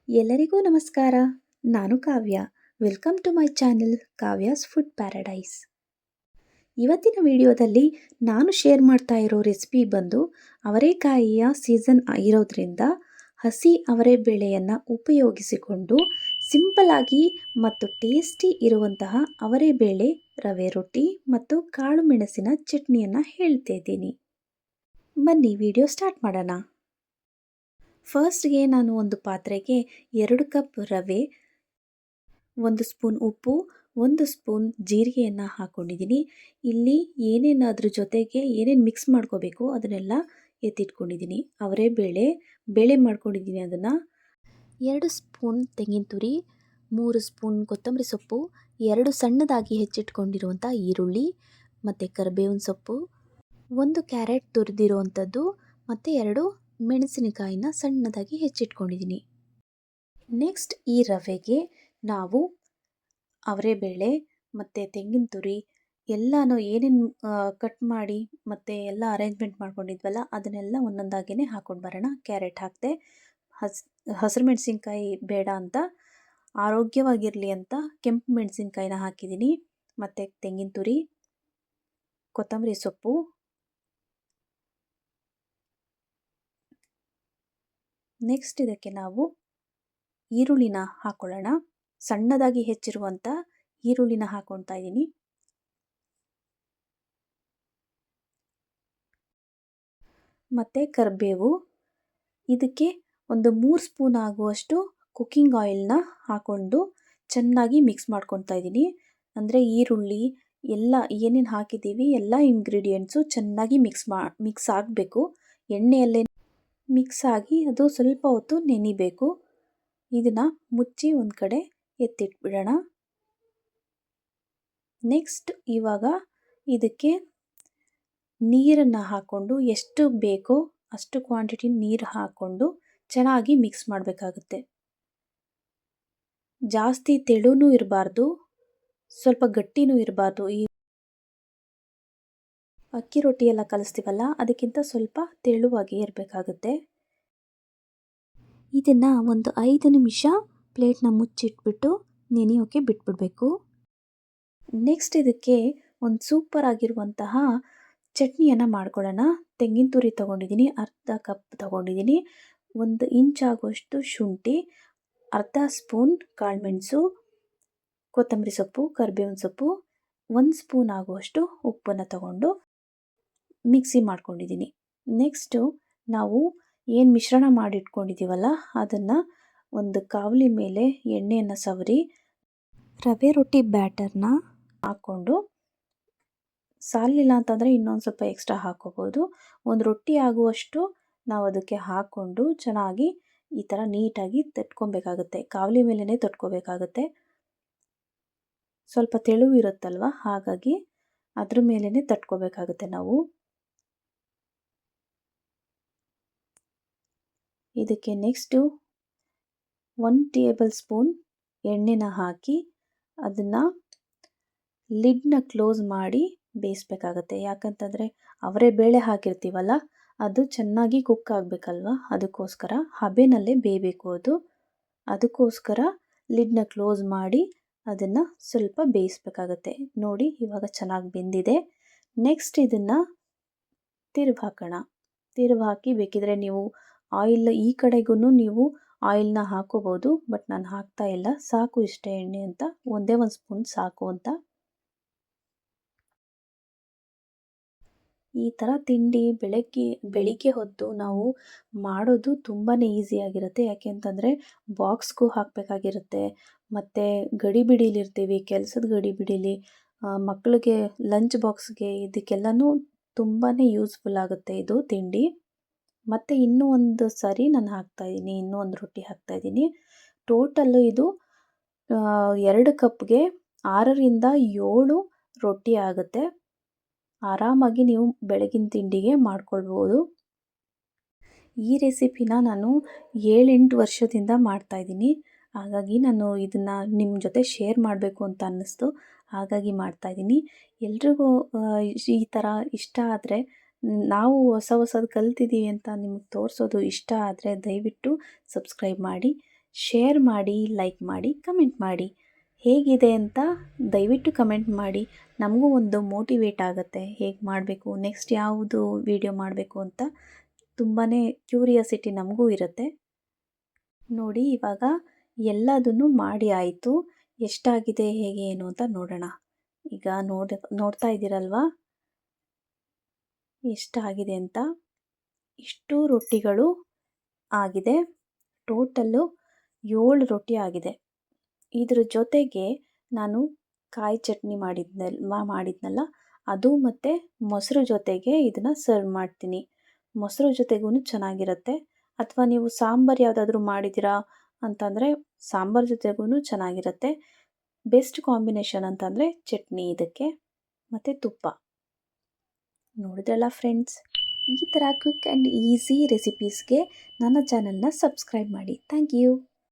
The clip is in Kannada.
ಎಲ್ಲರಿಗೂ ನಮಸ್ಕಾರ. ನಾನು Kavya. Welcome to my channel Kavya's food paradise. ಇವತ್ತಿನ ವಿಡಿಯೋದಲ್ಲಿ ನಾನು ಶೇರ್ ಮಾಡ್ತಾ ಇರೋ ರೆಸಿಪಿ ಬಂದು ಅವರೆಕಾಯಿಯ ಸೀಸನ್ ಇರೋದ್ರಿಂದ ಹಸಿ ಅವರೆಬೇಳೆಯನ್ನು ಉಪಯೋಗಿಸಿಕೊಂಡು ಸಿಂಪಲ್ ಆಗಿ ಮತ್ತು ಟೇಸ್ಟಿ ಇರುವಂತಹ ಅವರೆಬೇಳೆ ರವೆ ರೊಟ್ಟಿ ಮತ್ತು ಕಾಳು ಮೆಣಸಿನ ಚಟ್ನಿಯನ್ನು ಹೇಳ್ತಾ ಇದ್ದೀನಿ. ಬನ್ನಿ ವಿಡಿಯೋ ಸ್ಟಾರ್ಟ್ ಮಾಡೋಣ. ಫಸ್ಟ್ಗೆ ನಾನು ಒಂದು ಪಾತ್ರೆಗೆ 2 ಕಪ್ ರವೆ, 1 ಸ್ಪೂನ್ ಉಪ್ಪು, 1 ಸ್ಪೂನ್ ಜೀರಿಗೆಯನ್ನು ಹಾಕ್ಕೊಂಡಿದ್ದೀನಿ. ಇಲ್ಲಿ ಏನೇನು ಅದ್ರ ಜೊತೆಗೆ ಏನೇನು ಮಿಕ್ಸ್ ಮಾಡ್ಕೋಬೇಕು ಅದನ್ನೆಲ್ಲ ಎತ್ತಿಟ್ಕೊಂಡಿದ್ದೀನಿ. ಬೇಳೆ ಮಾಡ್ಕೊಂಡಿದ್ದೀನಿ. ಅದನ್ನು 2 ಸ್ಪೂನ್ ತೆಂಗಿನ ತುರಿ, 3 ಸ್ಪೂನ್ ಕೊತ್ತಂಬರಿ ಸೊಪ್ಪು, 2 ಸಣ್ಣದಾಗಿ ಹೆಚ್ಚಿಟ್ಕೊಂಡಿರುವಂಥ ಈರುಳ್ಳಿ ಮತ್ತು ಕರಿಬೇವಿನ ಸೊಪ್ಪು, 1 ಕ್ಯಾರೆಟ್ ತುರಿದಿರುವಂಥದ್ದು ಮತ್ತು 2 ಮೆಣಸಿನಕಾಯಿನ ಸಣ್ಣದಾಗಿ ಹೆಚ್ಚಿಟ್ಕೊಂಡಿದ್ದೀನಿ. ನೆಕ್ಸ್ಟ್ ಈ ರವೆಗೆ ನಾವು ಅವರೆಬೇಳೆ ಮತ್ತು ತೆಂಗಿನ ತುರಿ ಎಲ್ಲನೂ ಏನೇನು ಕಟ್ ಮಾಡಿ ಮತ್ತು ಎಲ್ಲ ಅರೇಂಜ್ಮೆಂಟ್ ಮಾಡ್ಕೊಂಡಿದ್ವಲ್ಲ ಅದನ್ನೆಲ್ಲ ಒಂದೊಂದಾಗಿಯೇ ಹಾಕ್ಕೊಂಡು ಬರೋಣ. ಕ್ಯಾರೆಟ್ ಹಾಕಿದೆ, ಹಸಿರು ಮೆಣಸಿನ್ಕಾಯಿ ಬೇಡ ಅಂತ, ಆರೋಗ್ಯವಾಗಿರಲಿ ಅಂತ ಕೆಂಪು ಮೆಣಸಿನ್ಕಾಯಿನ ಹಾಕಿದ್ದೀನಿ. ಮತ್ತು ತೆಂಗಿನ ತುರಿ, ಕೊತ್ತಂಬರಿ ಸೊಪ್ಪು, ನೆಕ್ಸ್ಟ್ ಇದಕ್ಕೆ ನಾವು ಈರುಳ್ಳಿನ ಹಾಕೊಳ್ಳೋಣ. ಸಣ್ಣದಾಗಿ ಹೆಚ್ಚಿರುವಂಥ ಈರುಳ್ಳಿನ ಹಾಕ್ಕೊಳ್ತಾ ಇದ್ದೀನಿ. ಮತ್ತು ಕರಿಬೇವು, ಇದಕ್ಕೆ ಒಂದು 3 ಸ್ಪೂನ್ ಆಗುವಷ್ಟು ಕುಕ್ಕಿಂಗ್ ಆಯಿಲ್ನ ಹಾಕ್ಕೊಂಡು ಚೆನ್ನಾಗಿ ಮಿಕ್ಸ್ ಮಾಡ್ಕೊಳ್ತಾ ಇದ್ದೀನಿ. ಅಂದರೆ ಈರುಳ್ಳಿ ಎಲ್ಲ ಏನೇನು ಹಾಕಿದ್ದೀವಿ ಎಲ್ಲ ಇಂಗ್ರೀಡಿಯೆಂಟ್ಸು ಚೆನ್ನಾಗಿ ಮಿಕ್ಸ್ ಆಗಬೇಕು. ಎಣ್ಣೆಯಲ್ಲೇ ಮಿಕ್ಸ್ ಆಗಿ ಅದು ಸ್ವಲ್ಪ ಹೊತ್ತು ನೆನಿಬೇಕು. ಇದನ್ನು ಮುಚ್ಚಿ ಒಂದು ಕಡೆ ಎತ್ತಿಟ್ಬಿಡೋಣ. ನೆಕ್ಸ್ಟ್ ಇವಾಗ ಇದಕ್ಕೆ ನೀರನ್ನು ಹಾಕ್ಕೊಂಡು ಎಷ್ಟು ಬೇಕೋ ಅಷ್ಟು ಕ್ವಾಂಟಿಟಿ ನೀರು ಹಾಕ್ಕೊಂಡು ಚೆನ್ನಾಗಿ ಮಿಕ್ಸ್ ಮಾಡಬೇಕಾಗುತ್ತೆ. ಜಾಸ್ತಿ ತೆಳುನೂ ಇರಬಾರ್ದು, ಸ್ವಲ್ಪ ಗಟ್ಟಿನೂ ಇರಬಾರ್ದು. ಈ ಅಕ್ಕಿ ರೊಟ್ಟಿ ಎಲ್ಲ ಕಲಿಸ್ತೀವಲ್ಲ ಅದಕ್ಕಿಂತ ಸ್ವಲ್ಪ ತೆಳುವಾಗಿ ಇರಬೇಕಾಗುತ್ತೆ. ಇದನ್ನು ಒಂದು 5 ನಿಮಿಷ ಪ್ಲೇಟ್ನ ಮುಚ್ಚಿಟ್ಬಿಟ್ಟು ನೆನೆಯೋಕ್ಕೆ ಬಿಟ್ಬಿಡಬೇಕು. ನೆಕ್ಸ್ಟ್ ಇದಕ್ಕೆ ಒಂದು ಸೂಪರ್ ಆಗಿರುವಂತಹ ಚಟ್ನಿಯನ್ನು ಮಾಡ್ಕೊಳ್ಳೋಣ. ತೆಂಗಿನ ತುರಿ ತೊಗೊಂಡಿದ್ದೀನಿ, ಅರ್ಧ ಕಪ್ ತೊಗೊಂಡಿದ್ದೀನಿ, 1 ಇಂಚ್ ಆಗುವಷ್ಟು ಶುಂಠಿ, ಅರ್ಧ ಸ್ಪೂನ್ ಕಾಳುಮೆಣಸು, ಕೊತ್ತಂಬರಿ ಸೊಪ್ಪು, ಕರಿಬೇವಿನ ಸೊಪ್ಪು, 1 ಸ್ಪೂನ್ ಆಗುವಷ್ಟು ಉಪ್ಪನ್ನು ತಗೊಂಡು ಮಿಕ್ಸಿ ಮಾಡ್ಕೊಂಡಿದ್ದೀನಿ. ನೆಕ್ಸ್ಟು ನಾವು ಏನು ಮಿಶ್ರಣ ಮಾಡಿಟ್ಕೊಂಡಿದ್ದೀವಲ್ಲ ಅದನ್ನು ಒಂದು ಕಾವಲಿ ಮೇಲೆ ಎಣ್ಣೆಯನ್ನು ಸವರಿ ರವೆ ರೊಟ್ಟಿ ಬ್ಯಾಟರ್ನ ಹಾಕ್ಕೊಂಡು, ಸಾಲಿಲ್ಲ ಅಂತಂದರೆ ಇನ್ನೊಂದು ಸ್ವಲ್ಪ ಎಕ್ಸ್ಟ್ರಾ ಹಾಕ್ಕೋಬೋದು. ಒಂದು ರೊಟ್ಟಿ ಆಗುವಷ್ಟು ನಾವು ಅದಕ್ಕೆ ಹಾಕ್ಕೊಂಡು ಚೆನ್ನಾಗಿ ಈ ಥರ ನೀಟಾಗಿ ತಟ್ಕೊಬೇಕಾಗುತ್ತೆ. ಕಾವಲಿ ಮೇಲೇ ತಟ್ಕೋಬೇಕಾಗುತ್ತೆ. ಸ್ವಲ್ಪ ತೆಳು ಇರುತ್ತಲ್ವ, ಹಾಗಾಗಿ ಅದ್ರ ಮೇಲೇ ತಟ್ಕೋಬೇಕಾಗುತ್ತೆ ನಾವು. ಇದಕ್ಕೆ ನೆಕ್ಸ್ಟು 1 ಟೇಬಲ್ ಸ್ಪೂನ್ ಎಣ್ಣೆನ ಹಾಕಿ ಅದನ್ನು ಲಿಡ್ನ ಕ್ಲೋಸ್ ಮಾಡಿ ಬೇಯಿಸ್ಬೇಕಾಗತ್ತೆ. ಯಾಕಂತಂದರೆ ಅವರೆಬೇಳೆ ಹಾಕಿರ್ತೀವಲ್ಲ ಅದು ಚೆನ್ನಾಗಿ ಕುಕ್ ಆಗಬೇಕಲ್ವ, ಅದಕ್ಕೋಸ್ಕರ ಹಬೆನಲ್ಲೇ ಬೇಯಬೇಕು ಅದು. ಅದಕ್ಕೋಸ್ಕರ ಲಿಡ್ನ ಕ್ಲೋಸ್ ಮಾಡಿ ಅದನ್ನು ಸ್ವಲ್ಪ ಬೇಯಿಸ್ಬೇಕಾಗತ್ತೆ. ನೋಡಿ ಇವಾಗ ಚೆನ್ನಾಗಿ ಬೆಂದಿದೆ. ನೆಕ್ಸ್ಟ್ ಇದನ್ನು ತಿರುಗಿ ಹಾಕೋಣ. ತಿರುಗಿ ಹಾಕಿ ಬೇಕಿದ್ರೆ ನೀವು ಆಯಿಲ್ ಈ ಕಡೆಗೂ ನೀವು ಆಯಿಲ್ನ ಹಾಕೋಬೋದು, ಬಟ್ ನಾನು ಹಾಕ್ತಾ ಇಲ್ಲ. ಸಾಕು ಇಷ್ಟೇ ಎಣ್ಣೆ ಅಂತ, ಒಂದೇ 1 ಸ್ಪೂನ್ ಸಾಕು ಅಂತ. ಈ ಥರ ತಿಂಡಿ ಬೆಳಿಗ್ಗೆ ಹೊತ್ತು ನಾವು ಮಾಡೋದು ತುಂಬಾ ಈಸಿಯಾಗಿರುತ್ತೆ. ಯಾಕೆ ಅಂತಂದರೆ ಬಾಕ್ಸ್ಗೂ ಹಾಕಬೇಕಾಗಿರುತ್ತೆ, ಮತ್ತು ಗಡಿಬಿಡಿಲಿರ್ತೀವಿ, ಕೆಲಸದ ಗಡಿಬಿಡಿಲಿ ಮಕ್ಕಳಿಗೆ ಲಂಚ್ ಬಾಕ್ಸ್ಗೆ ಇದಕ್ಕೆಲ್ಲನೂ ತುಂಬಾ ಯೂಸ್ಫುಲ್ ಆಗುತ್ತೆ ಇದು ತಿಂಡಿ. ಮತ್ತು ಇನ್ನೂ ಒಂದು ಸರಿ ನಾನು ಹಾಕ್ತಾಯಿದ್ದೀನಿ, ಇನ್ನೂ ಒಂದು ರೊಟ್ಟಿ ಹಾಕ್ತಾಯಿದ್ದೀನಿ. ಟೋಟಲ್ಲು ಇದು 2 ಕಪ್ಗೆ 6ರಿಂದ 7 ರೊಟ್ಟಿ ಆಗುತ್ತೆ. ಆರಾಮಾಗಿ ನೀವು ಬೆಳಗಿನ ತಿಂಡಿಗೆ ಮಾಡ್ಕೊಳ್ಬೋದು. ಈ ರೆಸಿಪಿನ ನಾನು 7-8 ವರ್ಷದಿಂದ ಮಾಡ್ತಾಯಿದ್ದೀನಿ. ಹಾಗಾಗಿ ನಾನು ಇದನ್ನು ನಿಮ್ಮ ಜೊತೆ ಶೇರ್ ಮಾಡಬೇಕು ಅಂತ ಅನ್ನಿಸ್ತು, ಹಾಗಾಗಿ ಮಾಡ್ತಾಯಿದ್ದೀನಿ. ಎಲ್ರಿಗೂ ಈ ಥರ ಇಷ್ಟ ಆದರೆ, ನಾವು ಹೊಸದು ಕಲ್ತಿದ್ದೀವಿ ಅಂತ ನಿಮಗೆ ತೋರಿಸೋದು ಇಷ್ಟ ಆದರೆ ದಯವಿಟ್ಟು ಸಬ್ಸ್ಕ್ರೈಬ್ ಮಾಡಿ, ಶೇರ್ ಮಾಡಿ, ಲೈಕ್ ಮಾಡಿ, ಕಮೆಂಟ್ ಮಾಡಿ. ಹೇಗಿದೆ ಅಂತ ದಯವಿಟ್ಟು ಕಮೆಂಟ್ ಮಾಡಿ. ನಮಗೂ ಒಂದು ಮೋಟಿವೇಟ್ ಆಗುತ್ತೆ ಹೇಗೆ ಮಾಡಬೇಕು, ನೆಕ್ಸ್ಟ್ ಯಾವುದು ವಿಡಿಯೋ ಮಾಡಬೇಕು ಅಂತ ತುಂಬಾ ಕ್ಯೂರಿಯಾಸಿಟಿ ನಮಗೂ ಇರುತ್ತೆ. ನೋಡಿ ಇವಾಗ ಎಲ್ಲದನ್ನು ಮಾಡಿ ಆಯಿತು. ಎಷ್ಟಾಗಿದೆ ಹೇಗೆ ಏನು ಅಂತ ನೋಡೋಣ. ಈಗ ನೋಡ್ತಾ ಇದ್ದೀರಲ್ವಾ ಎಷ್ಟಾಗಿದೆ ಅಂತ. ಇಷ್ಟು ರೊಟ್ಟಿಗಳು ಆಗಿದೆ. ಟೋಟಲ್ಲು 7 ರೊಟ್ಟಿ ಆಗಿದೆ. ಇದ್ರ ಜೊತೆಗೆ ನಾನು ಕಾಯಿ ಚಟ್ನಿ ಮಾಡಿದ್ನಲ್ಲ ಅದು ಮತ್ತು ಮೊಸರು ಜೊತೆಗೆ ಇದನ್ನು ಸರ್ವ್ ಮಾಡ್ತೀನಿ. ಮೊಸರು ಜೊತೆಗೂ ಚೆನ್ನಾಗಿರುತ್ತೆ. ಅಥವಾ ನೀವು ಸಾಂಬಾರು ಯಾವುದಾದ್ರೂ ಮಾಡಿದ್ದೀರಾ ಅಂತಂದರೆ ಸಾಂಬಾರು ಜೊತೆಗೂ ಚೆನ್ನಾಗಿರುತ್ತೆ. ಬೆಸ್ಟ್ ಕಾಂಬಿನೇಷನ್ ಅಂತಂದರೆ ಚಟ್ನಿ ಇದಕ್ಕೆ ಮತ್ತು ತುಪ್ಪ. ನೋಡಿದ್ರಲ್ಲ ಫ್ರೆಂಡ್ಸ್, ಈ ಥರ ಕ್ವಿಕ್ ಆ್ಯಂಡ್ ಈಸಿ ರೆಸಿಪೀಸ್ಗೆ ನನ್ನ ಚಾನಲ್ನ ಸಬ್ಸ್ಕ್ರೈಬ್ ಮಾಡಿ. Thank you.